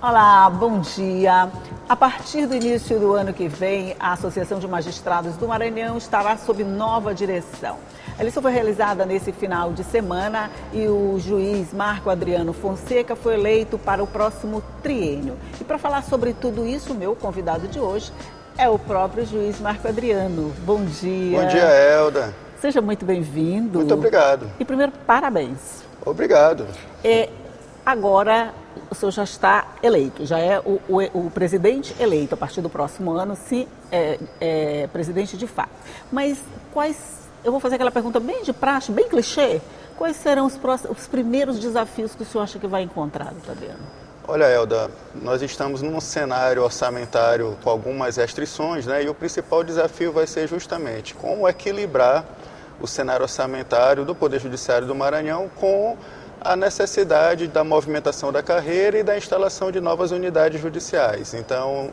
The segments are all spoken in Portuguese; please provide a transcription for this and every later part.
Olá, bom dia. A partir do início do ano que vem, a Associação de Magistrados do Maranhão estará sob nova direção. A eleição foi realizada nesse final de semana e o juiz Marco Adriano Fonseca foi eleito para o próximo triênio. E para falar sobre tudo isso, meu convidado de hoje é o próprio juiz Marco Adriano. Bom dia. Bom dia, Elda. Seja muito bem-vindo. Muito obrigado. E primeiro, parabéns. Obrigado. Agora o senhor já está eleito, já é o presidente eleito a partir do próximo ano, se é presidente de fato. Mas eu vou fazer aquela pergunta bem de praxe, bem clichê, quais serão os primeiros desafios que o senhor acha que vai encontrar, doutor Adriano? Olha, Elda, nós estamos num cenário orçamentário com algumas restrições, né? E o principal desafio vai ser justamente como equilibrar o cenário orçamentário do Poder Judiciário do Maranhão com a necessidade da movimentação da carreira e da instalação de novas unidades judiciais. Então,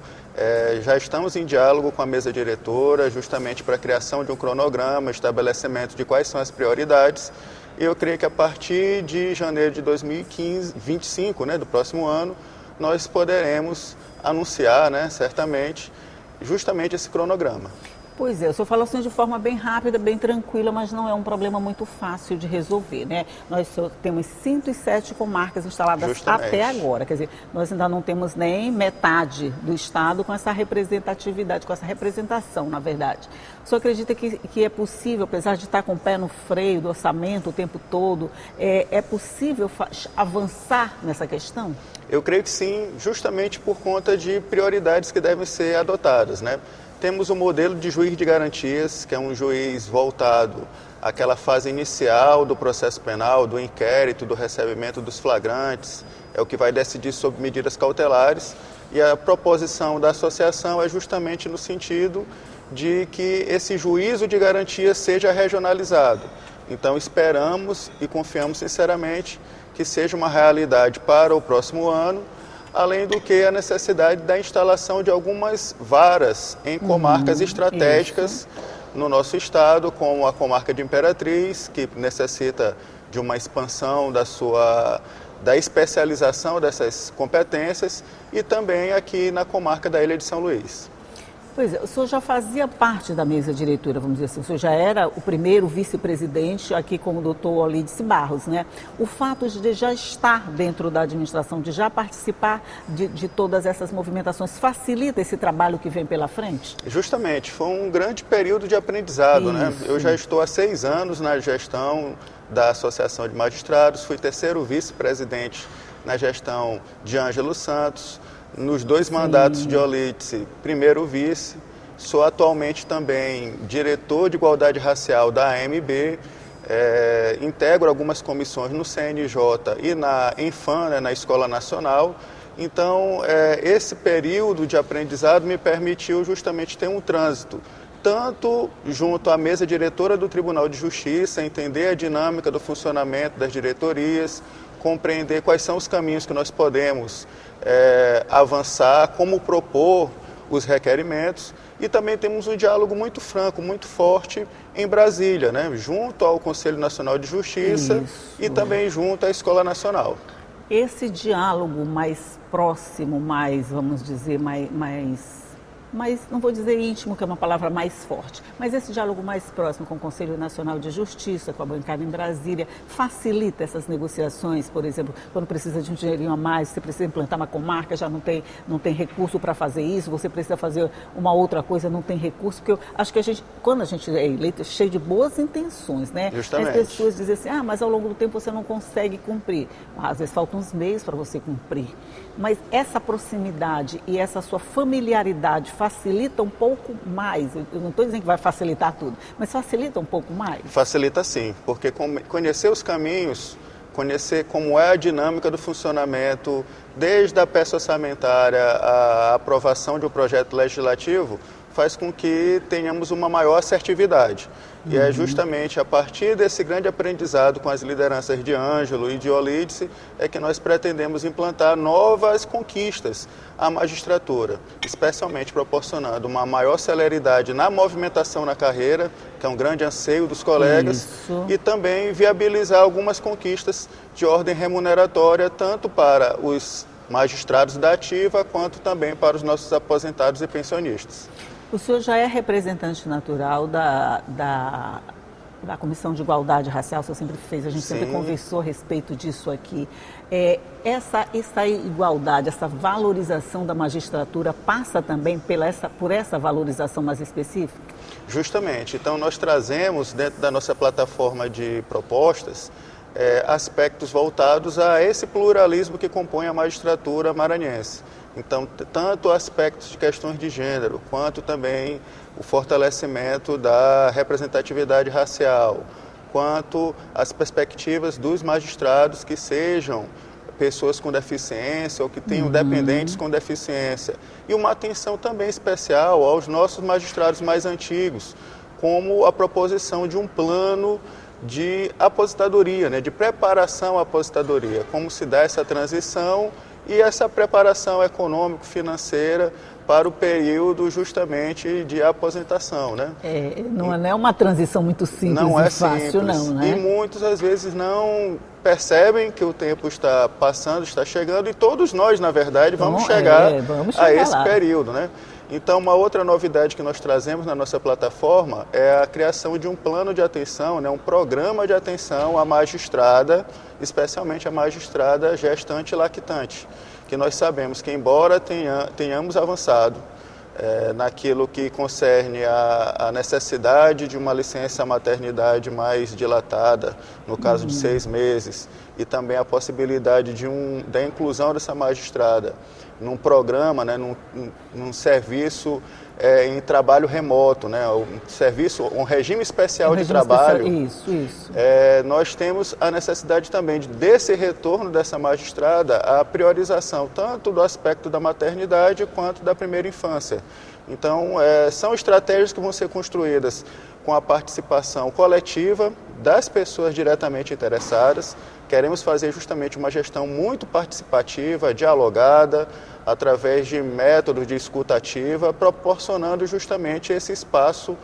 já estamos em diálogo com a mesa diretora, justamente para a criação de um cronograma, estabelecimento de quais são as prioridades. E eu creio que a partir de janeiro de 2025, né, do próximo ano, nós poderemos anunciar, né, certamente, justamente esse cronograma. Pois é, o senhor falou assim de forma bem rápida, bem tranquila, mas não é um problema muito fácil de resolver, né? Nós só temos 107 comarcas instaladas Justamente. Até agora, quer dizer, nós ainda não temos nem metade do estado com essa representatividade, com essa representação, na verdade. O senhor acredita que é possível, apesar de estar com o pé no freio do orçamento o tempo todo, é possível avançar nessa questão? Eu creio que sim, justamente por conta de prioridades que devem ser adotadas, né? Temos o modelo de juiz de garantias, que é um juiz voltado àquela fase inicial do processo penal, do inquérito, do recebimento dos flagrantes, é o que vai decidir sobre medidas cautelares. E a proposição da associação é justamente no sentido de que esse juízo de garantias seja regionalizado. Então esperamos e confiamos sinceramente que seja uma realidade para o próximo ano, além do que a necessidade da instalação de algumas varas em comarcas estratégicas no nosso estado, como a comarca de Imperatriz, que necessita de uma expansão da especialização dessas competências, e também aqui na comarca da Ilha de São Luís. Pois é, o senhor já fazia parte da mesa diretora, vamos dizer assim, o senhor já era o primeiro vice-presidente aqui com o doutor Olídice Barros, né? O fato de já estar dentro da administração, de já participar de todas essas movimentações, facilita esse trabalho que vem pela frente? Justamente, foi um grande período de aprendizado, né? Eu já estou há 6 anos na gestão da Associação de Magistrados, fui terceiro vice-presidente na gestão de Ângelo Santos. Nos 2 mandatos de Olídice, primeiro vice, sou atualmente também diretor de igualdade racial da AMB, integro algumas comissões no CNJ e na Enfam, né, na Escola Nacional. Então, esse período de aprendizado me permitiu justamente ter um trânsito, tanto junto à mesa diretora do Tribunal de Justiça, entender a dinâmica do funcionamento das diretorias, compreender quais são os caminhos que nós podemos avançar, como propor os requerimentos, e também temos um diálogo muito franco, muito forte em Brasília, né? Junto ao Conselho Nacional de Justiça e também junto à Escola Nacional. Esse diálogo mais próximo, mais, vamos dizer, mais não vou dizer íntimo, que é uma palavra mais forte, mas esse diálogo mais próximo com o Conselho Nacional de Justiça, com a bancada em Brasília, facilita essas negociações, por exemplo, quando precisa de um dinheirinho a mais, você precisa implantar uma comarca, já não tem recurso para fazer isso, você precisa fazer uma outra coisa, não tem recurso, porque eu acho que quando a gente é eleito, é cheio de boas intenções, né? Justamente. As pessoas dizem assim, mas ao longo do tempo você não consegue cumprir. Às vezes faltam uns meses para você cumprir. Mas essa proximidade e essa sua familiaridade facilita um pouco mais, eu não estou dizendo que vai facilitar tudo, mas facilita um pouco mais? Facilita sim, porque conhecer os caminhos, conhecer como é a dinâmica do funcionamento, desde a peça orçamentária à aprovação de um projeto legislativo, faz com que tenhamos uma maior assertividade. E é justamente a partir desse grande aprendizado com as lideranças de Ângelo e de Olídice é que nós pretendemos implantar novas conquistas à magistratura, especialmente proporcionando uma maior celeridade na movimentação na carreira, que é um grande anseio dos colegas, e também viabilizar algumas conquistas de ordem remuneratória, tanto para os magistrados da ativa, quanto também para os nossos aposentados e pensionistas. O senhor já é representante natural da Comissão de Igualdade Racial, o senhor sempre fez, a gente Sim. sempre conversou a respeito disso aqui. Essa igualdade, essa valorização da magistratura passa também por essa valorização mais específica? Justamente. Então, nós trazemos dentro da nossa plataforma de propostas aspectos voltados a esse pluralismo que compõe a magistratura maranhense. Então, tanto aspectos de questões de gênero, quanto também o fortalecimento da representatividade racial, quanto as perspectivas dos magistrados que sejam pessoas com deficiência ou que tenham dependentes com deficiência. E uma atenção também especial aos nossos magistrados mais antigos, como a proposição de um plano de aposentadoria, de preparação à aposentadoria, como se dá essa transição e essa preparação econômico-financeira para o período justamente de aposentação, né? Não é uma transição muito simples não e fácil, simples. não, né? E muitos, às vezes, não percebem que o tempo está passando, está chegando, e todos nós, na verdade, vamos chegar a esse período, né? Então, uma outra novidade que nós trazemos na nossa plataforma é a criação de um plano de atenção, um programa de atenção à magistrada, especialmente à magistrada gestante e lactante, que nós sabemos que, embora tenhamos avançado naquilo que concerne a necessidade de uma licença maternidade mais dilatada, no caso de 6 meses, e também a possibilidade da inclusão dessa magistrada num programa, num serviço em trabalho remoto, um regime especial de trabalho. Isso. Nós temos a necessidade também desse retorno dessa magistrada, a priorização tanto do aspecto da maternidade quanto da primeira infância. Então, são estratégias que vão ser construídas com a participação coletiva das pessoas diretamente interessadas. Queremos fazer justamente uma gestão muito participativa, dialogada, através de métodos de escuta ativa, proporcionando justamente esse espaço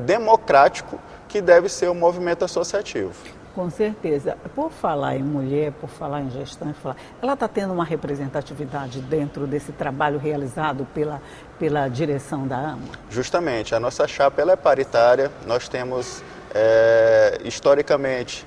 democrático que deve ser o movimento associativo. Com certeza. Por falar em mulher, por falar em gestão, ela está tendo uma representatividade dentro desse trabalho realizado pela direção da AMA? Justamente. A nossa chapa ela é paritária. Nós temos, historicamente,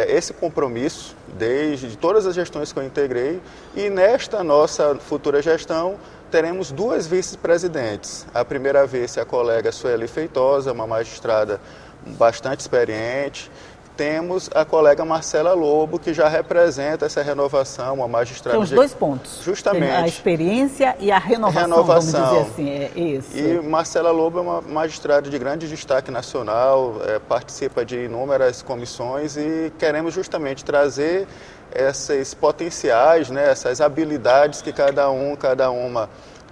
esse compromisso desde todas as gestões que eu integrei, e nesta nossa futura gestão teremos 2 vice-presidentes. A primeira vice é a colega Sueli Feitosa, uma magistrada bastante experiente. Temos a colega Marcela Lobo, que já representa essa renovação, uma magistrada... São os 2 pontos. Justamente. A experiência e a renovação, vamos dizer assim. Isso. E Marcela Lobo é uma magistrada de grande destaque nacional, participa de inúmeras comissões, e queremos justamente trazer esses potenciais, essas habilidades que cada uma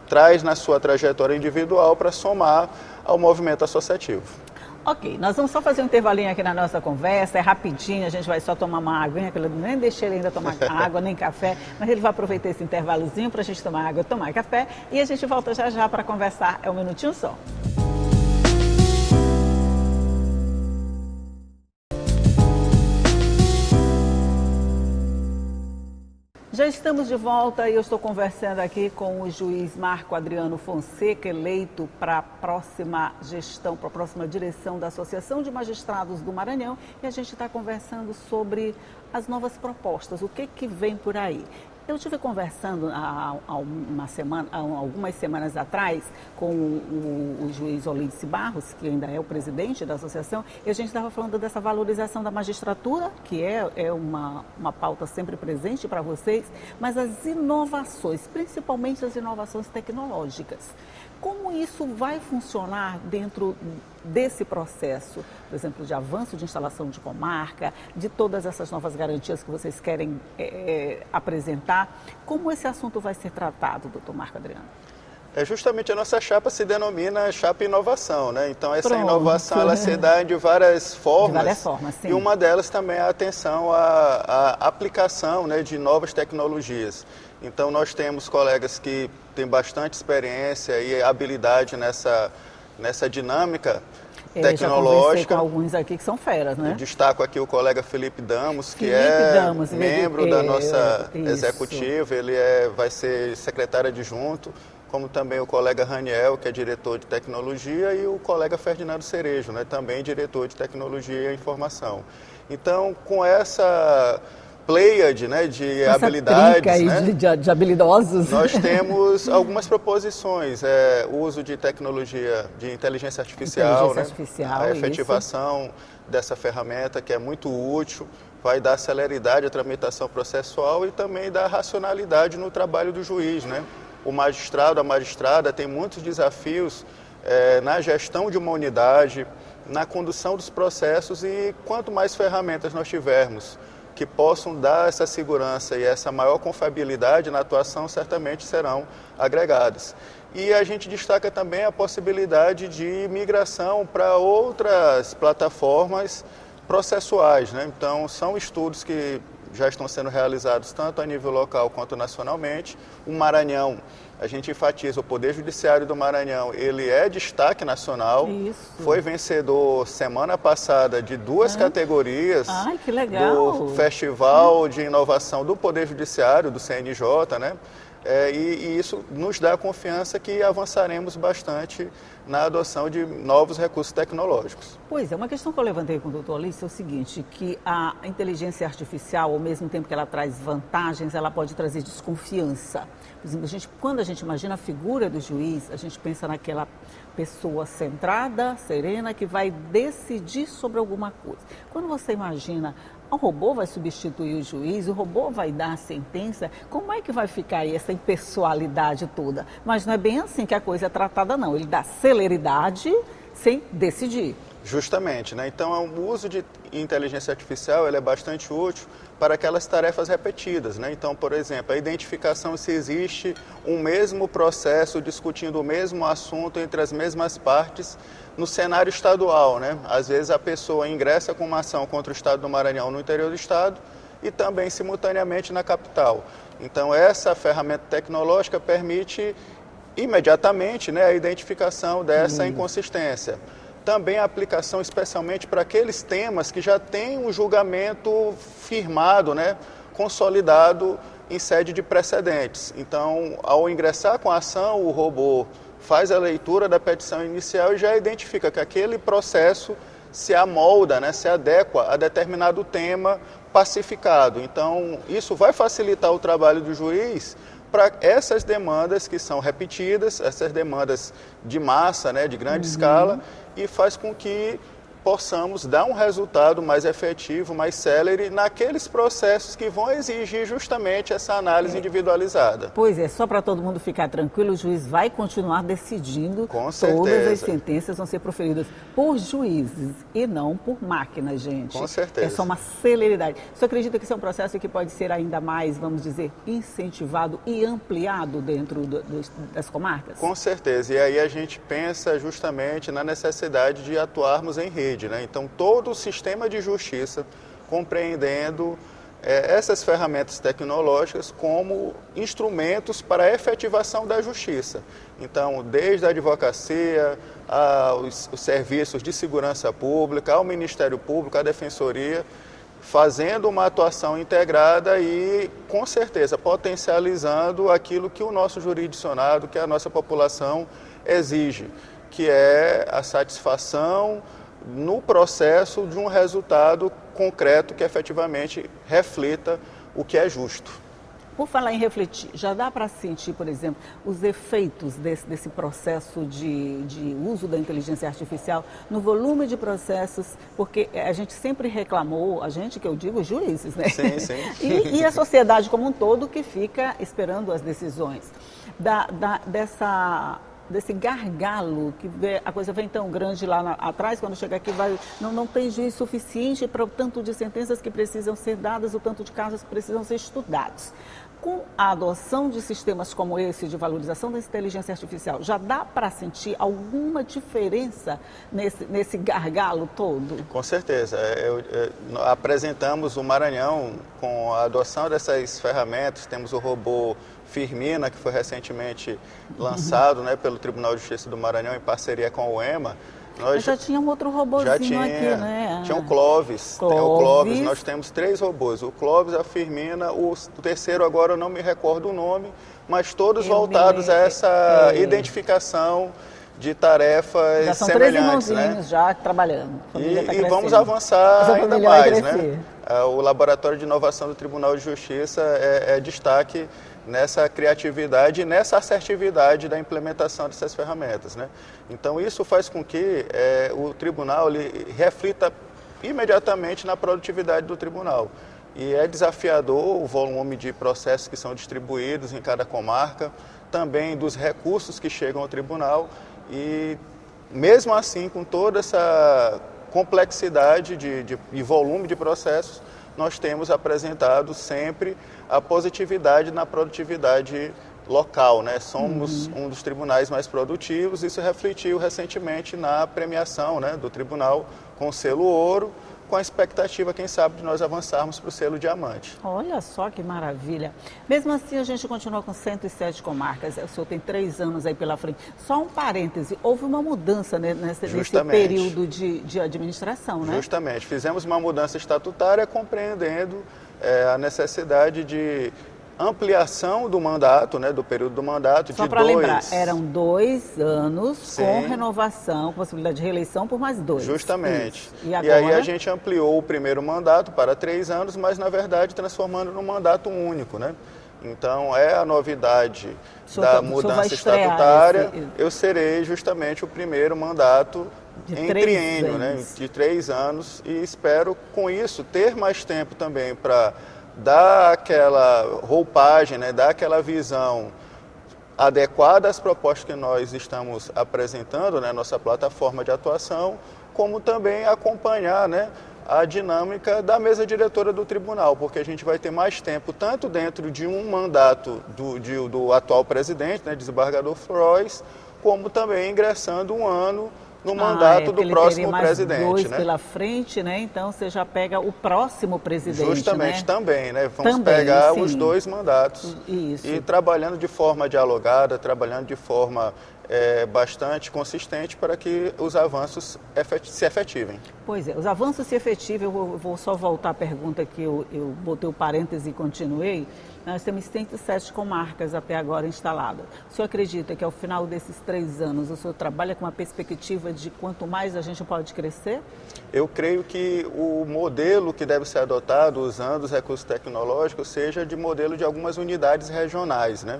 traz na sua trajetória individual para somar ao movimento associativo. Ok, nós vamos só fazer um intervalinho aqui na nossa conversa, é rapidinho, a gente vai só tomar uma aguinha, que eu nem deixei ele ainda tomar água nem café, mas ele vai aproveitar esse intervalozinho para a gente tomar água, tomar café, e a gente volta já já para conversar, é um minutinho só. Já estamos de volta e eu estou conversando aqui com o juiz Marco Adriano Fonseca, eleito para a próxima gestão, para a próxima direção da Associação de Magistrados do Maranhão, e a gente está conversando sobre as novas propostas, o que vem por aí. Eu estive conversando há algumas semanas atrás com o juiz Olídice Barros, que ainda é o presidente da associação, e a gente estava falando dessa valorização da magistratura, que é uma pauta sempre presente para vocês, mas as inovações, principalmente as inovações tecnológicas. Como isso vai funcionar dentro desse processo, por exemplo, de avanço de instalação de comarca, de todas essas novas garantias que vocês querem apresentar? Como esse assunto vai ser tratado, doutor Marco Adriano? Justamente a nossa chapa se denomina Chapa Inovação, Então essa inovação ela se dá de várias formas. De várias formas, sim. E uma delas também é a atenção à aplicação de novas tecnologias. Então nós temos colegas que têm bastante experiência e habilidade nessa dinâmica Já conversei com alguns aqui que são feras, né? Eu destaco aqui o colega Felipe Damos, que membro da nossa executiva, vai ser secretário adjunto, como também o colega Raniel, que é diretor de tecnologia, e o colega Ferdinando Cerejo, né, também diretor de tecnologia e informação. Então, com essa pleiade, né, de habilidades, né, de habilidosos, nós temos algumas proposições, o uso de tecnologia de inteligência artificial, a efetivação dessa ferramenta que é muito útil, vai dar celeridade à tramitação processual e também dar racionalidade no trabalho do juiz, né? O magistrado, a magistrada tem muitos desafios na gestão de uma unidade, na condução dos processos, e quanto mais ferramentas nós tivermos que possam dar essa segurança e essa maior confiabilidade na atuação, certamente serão agregadas. E a gente destaca também a possibilidade de migração para outras plataformas processuais, né? Então, são estudos que já estão sendo realizados tanto a nível local quanto nacionalmente. O Maranhão, a gente enfatiza, o Poder Judiciário do Maranhão, ele é destaque nacional. Isso. Foi vencedor semana passada de 2 categorias. Ai, que legal. Do Festival de Inovação do Poder Judiciário, do CNJ, né? E isso nos dá confiança que avançaremos bastante na adoção de novos recursos tecnológicos. Pois é, uma questão que eu levantei com o doutor Alice é o seguinte, que a inteligência artificial, ao mesmo tempo que ela traz vantagens, ela pode trazer desconfiança. Por exemplo, quando a gente imagina a figura do juiz, a gente pensa naquela pessoa centrada, serena, que vai decidir sobre alguma coisa. Quando você imagina o robô vai substituir o juiz, o robô vai dar a sentença, como é que vai ficar aí essa impessoalidade toda? Mas não é bem assim que a coisa é tratada, não. Ele dá celeridade sem decidir. Justamente, né? Então, o uso de inteligência artificial ele é bastante útil para aquelas tarefas repetidas, né? Então, por exemplo, a identificação se existe um mesmo processo discutindo o mesmo assunto entre as mesmas partes no cenário estadual, né? Às vezes a pessoa ingressa com uma ação contra o Estado do Maranhão no interior do Estado e também simultaneamente na capital. Então, essa ferramenta tecnológica permite imediatamente, né, a identificação dessa inconsistência. Também a aplicação especialmente para aqueles temas que já têm um julgamento firmado, né, consolidado em sede de precedentes. Então, ao ingressar com a ação, o robô faz a leitura da petição inicial e já identifica que aquele processo se amolda, né, se adequa a determinado tema pacificado. Então, isso vai facilitar o trabalho do juiz para essas demandas que são repetidas, essas demandas de massa, né, de grande escala, e faz com que possamos dar um resultado mais efetivo, mais célere naqueles processos que vão exigir justamente essa análise individualizada. Pois é, só para todo mundo ficar tranquilo, o juiz vai continuar decidindo. Com certeza. Todas as sentenças vão ser proferidas por juízes e não por máquinas, gente. Com certeza. É só uma celeridade. Você acredita que isso é um processo que pode ser ainda mais, vamos dizer, incentivado e ampliado dentro das comarcas? Com certeza. E aí a gente pensa justamente na necessidade de atuarmos em rede. Né? Então, todo o sistema de justiça compreendendo essas ferramentas tecnológicas como instrumentos para a efetivação da justiça. Então, desde a advocacia, aos serviços de segurança pública, ao Ministério Público, à Defensoria, fazendo uma atuação integrada e, com certeza, potencializando aquilo que o nosso jurisdicionado, que a nossa população exige, que é a satisfação no processo de um resultado concreto que efetivamente reflita o que é justo. Por falar em refletir, já dá para sentir, por exemplo, os efeitos desse processo de uso da inteligência artificial no volume de processos, porque a gente sempre reclamou, a gente que eu digo, os juízes, né? Sim, sim. E a sociedade como um todo que fica esperando as decisões. Desse gargalo, que a coisa vem tão grande lá atrás, quando chega aqui não tem juiz suficiente para o tanto de sentenças que precisam ser dadas, o tanto de casos que precisam ser estudados. Com a adoção de sistemas como esse, de valorização da inteligência artificial, já dá para sentir alguma diferença nesse gargalo todo? Com certeza. Apresentamos o Maranhão com a adoção dessas ferramentas, temos o robô Firmina, que foi recentemente lançado, né, pelo Tribunal de Justiça do Maranhão em parceria com o EMA, Nós já tinha um outro robozinho aqui, né? Tinha o Clóvis. Tem o Clóvis. Nós temos 3 robôs. O Clóvis, a Firmina, o terceiro agora eu não me recordo o nome, mas todos voltados a essa identificação de tarefas já são semelhantes, 3 irmãozinhos já trabalhando. E vamos avançar ainda mais, né? O Laboratório de Inovação do Tribunal de Justiça é destaque nessa criatividade e nessa assertividade da implementação dessas ferramentas, né? Então isso faz com que o tribunal reflita imediatamente na produtividade do tribunal. E é desafiador o volume de processos que são distribuídos em cada comarca, também dos recursos que chegam ao tribunal. E mesmo assim, com toda essa complexidade e volume de processos, nós temos apresentado sempre a positividade na produtividade local, né? Somos um dos tribunais mais produtivos, isso refletiu recentemente na premiação, né, do tribunal com o selo ouro, com a expectativa, quem sabe, de nós avançarmos para o selo diamante. Olha só que maravilha. Mesmo assim, a gente continua com 107 comarcas. O senhor tem 3 anos aí pela frente. Só um parêntese, houve uma mudança, né, nesse período de administração, né? Justamente. Fizemos uma mudança estatutária compreendendo a necessidade de ampliação do mandato, né, do período do mandato. Só para lembrar, eram 2 anos, sim, com renovação, com possibilidade de reeleição por mais 2. Justamente. E agora? E aí a gente ampliou o primeiro mandato para 3 anos, mas na verdade transformando num mandato único, né? Então é a novidade da mudança estatutária. Eu serei justamente o primeiro mandato em triênio, né, de 3 anos, e espero com isso ter mais tempo também para dar aquela roupagem, né, dar aquela visão adequada às propostas que nós estamos apresentando, né, nossa plataforma de atuação, como também acompanhar, né, a dinâmica da mesa diretora do tribunal, porque a gente vai ter mais tempo, tanto dentro de um mandato do atual presidente, né, desembargador Frois, como também ingressando um ano no mandato do próximo presidente. 2 né? pela frente, né? Então você já pega o próximo presidente. Justamente, né? Também, né? Vamos pegar sim, os 2 mandatos. Isso. E trabalhando de forma dialogada, trabalhando de forma bastante consistente para que os avanços se efetivem. Pois é, os avanços se efetivem, eu vou só voltar à pergunta que eu botei o parêntese e continuei. Nós temos 107 comarcas até agora instaladas. O senhor acredita que ao final desses 3 anos o senhor trabalha com uma perspectiva de quanto mais a gente pode crescer? Eu creio que o modelo que deve ser adotado usando os recursos tecnológicos seja de modelo de algumas unidades regionais, né?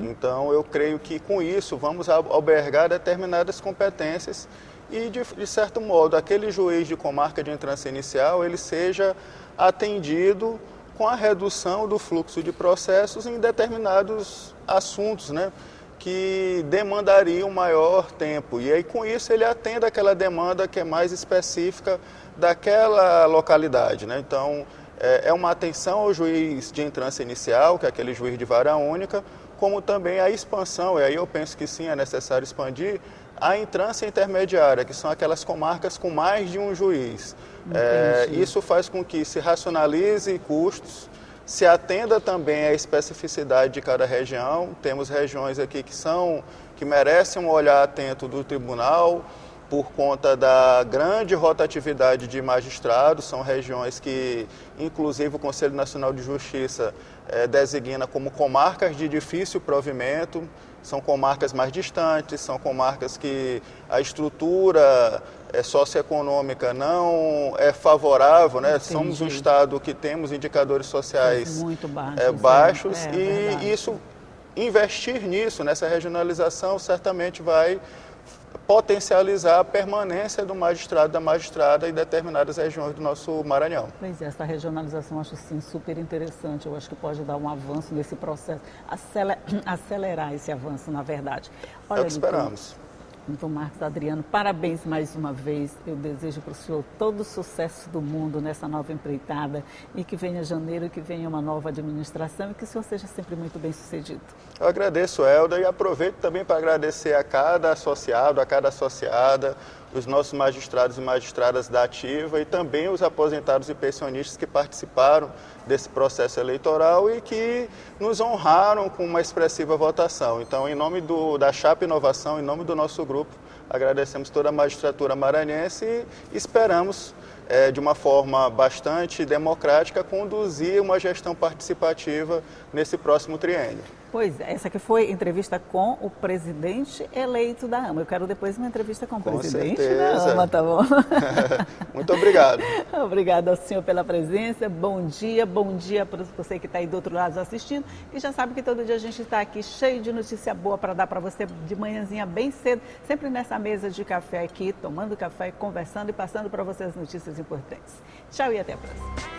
Então eu creio que com isso vamos albergar determinadas competências e de certo modo aquele juiz de comarca de entrância inicial ele seja atendido com a redução do fluxo de processos em determinados assuntos, né, que demandariam maior tempo. E aí, com isso, ele atende aquela demanda que é mais específica daquela localidade, né? Então, é uma atenção ao juiz de entrância inicial, que é aquele juiz de vara única, como também a expansão, e aí eu penso que sim, é necessário expandir, a entrância intermediária, que são aquelas comarcas com mais de um juiz. Isso faz com que se racionalize custos, se atenda também à especificidade de cada região. Temos regiões aqui que merecem um olhar atento do tribunal por conta da grande rotatividade de magistrados. São regiões que, inclusive, o Conselho Nacional de Justiça designa como comarcas de difícil provimento. São comarcas mais distantes, são comarcas que a estrutura socioeconômica não é favorável, né? Somos um estado que temos indicadores sociais muito baixos e isso, investir nisso, nessa regionalização, certamente vai potencializar a permanência do magistrado, da magistrada em determinadas regiões do nosso Maranhão. Pois é, essa regionalização eu acho sim super interessante, eu acho que pode dar um avanço nesse processo, acelerar esse avanço, na verdade. Olha, é o que esperamos. Então, Marcos Adriano, parabéns mais uma vez. Eu desejo para o senhor todo o sucesso do mundo nessa nova empreitada e que venha janeiro, que venha uma nova administração e que o senhor seja sempre muito bem sucedido. Eu agradeço, Elda, e aproveito também para agradecer a cada associado, a cada associada, os nossos magistrados e magistradas da ativa e também os aposentados e pensionistas que participaram desse processo eleitoral e que nos honraram com uma expressiva votação. Então, em nome da Chapa Inovação, em nome do nosso grupo, agradecemos toda a magistratura maranhense e esperamos, de uma forma bastante democrática, conduzir uma gestão participativa nesse próximo triênio. Pois é, essa aqui foi entrevista com o presidente eleito da AMA. Eu quero depois uma entrevista com o presidente da AMA, tá bom? Muito obrigado. Obrigada ao senhor pela presença. Bom dia para você que está aí do outro lado assistindo. E já sabe que todo dia a gente está aqui cheio de notícia boa para dar para você de manhãzinha bem cedo, sempre nessa mesa de café aqui, tomando café, conversando e passando para você as notícias importantes. Tchau e até a próxima.